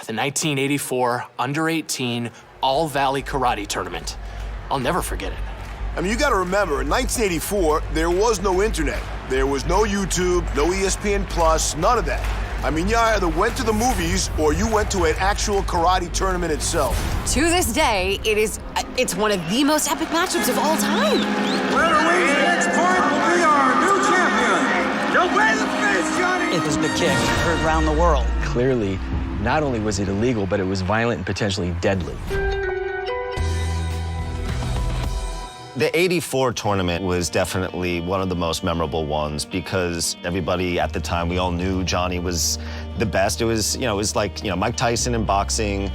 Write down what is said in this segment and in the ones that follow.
the 1984 Under-18 All-Valley Karate Tournament. I'll never forget it. I mean, you gotta remember, in 1984, there was no internet. There was no YouTube, no ESPN Plus, none of that. I mean, you either went to the movies or you went to an actual karate tournament itself. To this day, it's one of the most epic matchups of all time. Whoever wins the next point will be our new champion. Don't play the fist, Johnny! It was the kick, heard around the world. Clearly, not only was it illegal, but it was violent and potentially deadly. The '84 tournament was definitely one of the most memorable ones because everybody at the time, we all knew Johnny was the best. It was, it was like, Mike Tyson in boxing,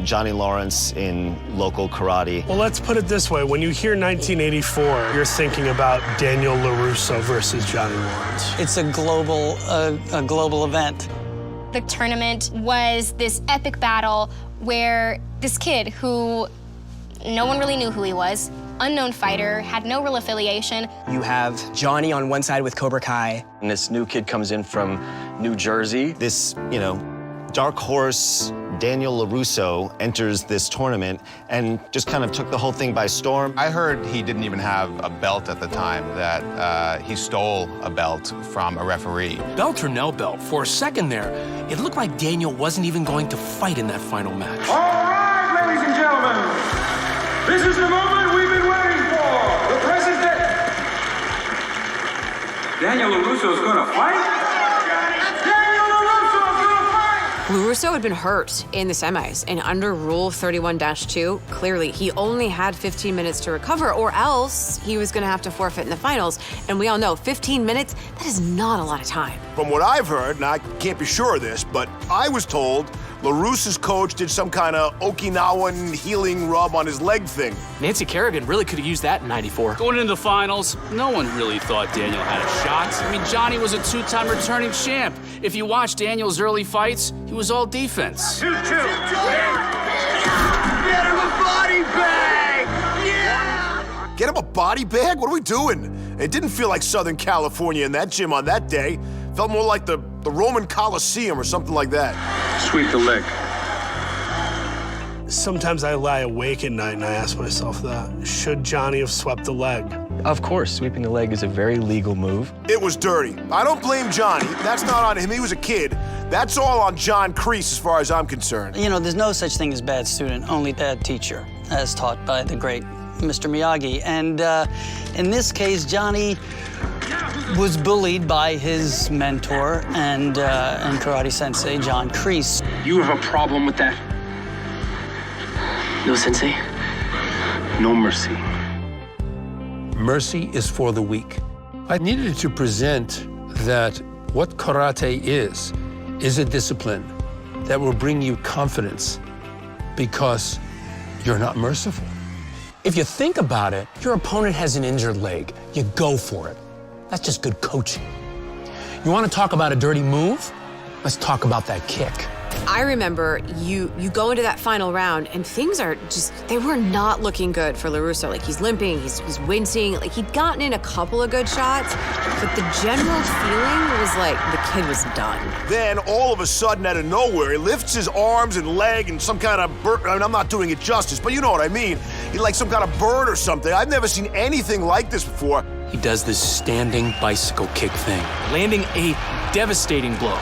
Johnny Lawrence in local karate. Well, let's put it this way. When you hear 1984, you're thinking about Daniel LaRusso versus Johnny Lawrence. It's a global event. The tournament was this epic battle where this kid who no one really knew who he was, unknown fighter, had no real affiliation. You have Johnny on one side with Cobra Kai. And this new kid comes in from New Jersey. This, dark horse, Daniel LaRusso, enters this tournament and just kind of took the whole thing by storm. I heard he didn't even have a belt at the time, that he stole a belt from a referee. Belt or no belt, for a second there, it looked like Daniel wasn't even going to fight in that final match. All right, ladies and gentlemen. This is the moment we've been waiting for. The president. Daniel LaRusso is going to fight? Daniel LaRusso is going to fight! LaRusso had been hurt in the semis, and under Rule 31-2, clearly he only had 15 minutes to recover, or else he was going to have to forfeit in the finals. And we all know 15 minutes, that is not a lot of time. From what I've heard, and I can't be sure of this, but I was told LaRusso's coach did some kind of Okinawan healing rub on his leg thing. Nancy Kerrigan really could have used that in '94. Going into the finals, no one really thought Daniel had a shot. I mean, Johnny was a two-time returning champ. If you watch Daniel's early fights, he was all defense. 2-2. Get him a body bag! Yeah! Get him a body bag? What are we doing? It didn't feel like Southern California in that gym on that day. Felt more like the Roman Coliseum or something like that. Sweep the leg. Sometimes I lie awake at night and I ask myself that. Should Johnny have swept the leg? Of course, sweeping the leg is a very legal move. It was dirty. I don't blame Johnny. That's not on him. He was a kid. That's all on John Kreese as far as I'm concerned. There's no such thing as bad student, only bad teacher, as taught by the great Mr. Miyagi. And in this case, Johnny was bullied by his mentor and karate sensei, John Kreese. You have a problem with that? No, Sensei. No mercy. Mercy is for the weak. I needed to present that what karate is a discipline that will bring you confidence because you're not merciful. If you think about it, your opponent has an injured leg. You go for it. That's just good coaching. You want to talk about a dirty move? Let's talk about that kick. I remember you go into that final round and things are they were not looking good for LaRusso. Like, he's limping, he's wincing. Like, he'd gotten in a couple of good shots, but the general feeling was like the kid was done. Then, all of a sudden, out of nowhere, he lifts his arms and leg and some kind of bird. I mean, I'm not doing it justice, but you know what I mean. He's like some kind of bird or something. I've never seen anything like this before. He does this standing bicycle kick thing, landing a devastating blow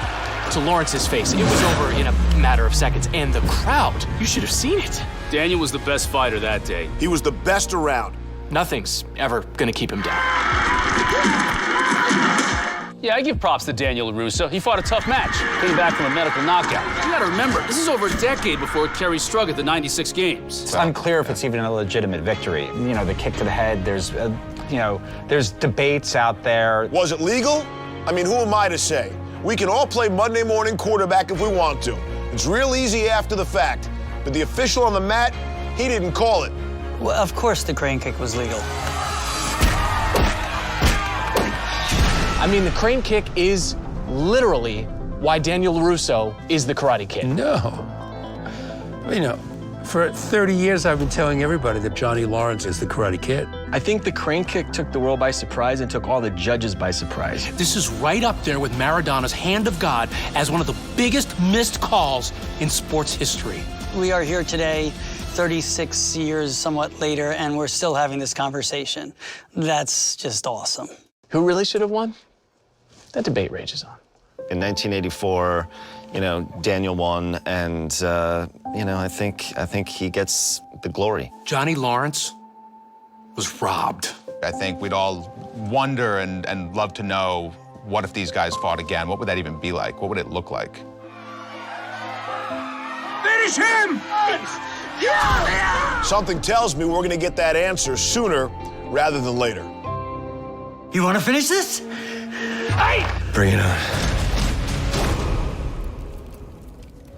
to Lawrence's face. It was over in a matter of seconds, and the crowd, you should have seen it. Daniel was the best fighter that day. He was the best around. Nothing's ever gonna keep him down. Yeah, I give props to Daniel LaRusso. He fought a tough match, came back from a medical knockout. You gotta remember, this is over a decade before Kerry Strug at the '96 games. It's unclear if it's even a legitimate victory. The kick to the head, there's debates out there. Was it legal? I mean, who am I to say? We can all play Monday morning quarterback if we want to. It's real easy after the fact. But the official on the mat, he didn't call it. Well, of course the crane kick was legal. I mean, the crane kick is literally why Daniel LaRusso is the Karate Kid. No. For 30 years, I've been telling everybody that Johnny Lawrence is the Karate Kid. I think the crane kick took the world by surprise and took all the judges by surprise. This is right up there with Maradona's Hand of God as one of the biggest missed calls in sports history. We are here today, 36 years somewhat later, and we're still having this conversation. That's just awesome. Who really should have won? That debate rages on. In 1984, Daniel won, and I think he gets the glory. Johnny Lawrence was robbed. I think we'd all wonder and love to know, what if these guys fought again? What would that even be like? What would it look like? Finish him! Something tells me we're gonna get that answer sooner rather than later. You wanna finish this? Hey! Bring it on.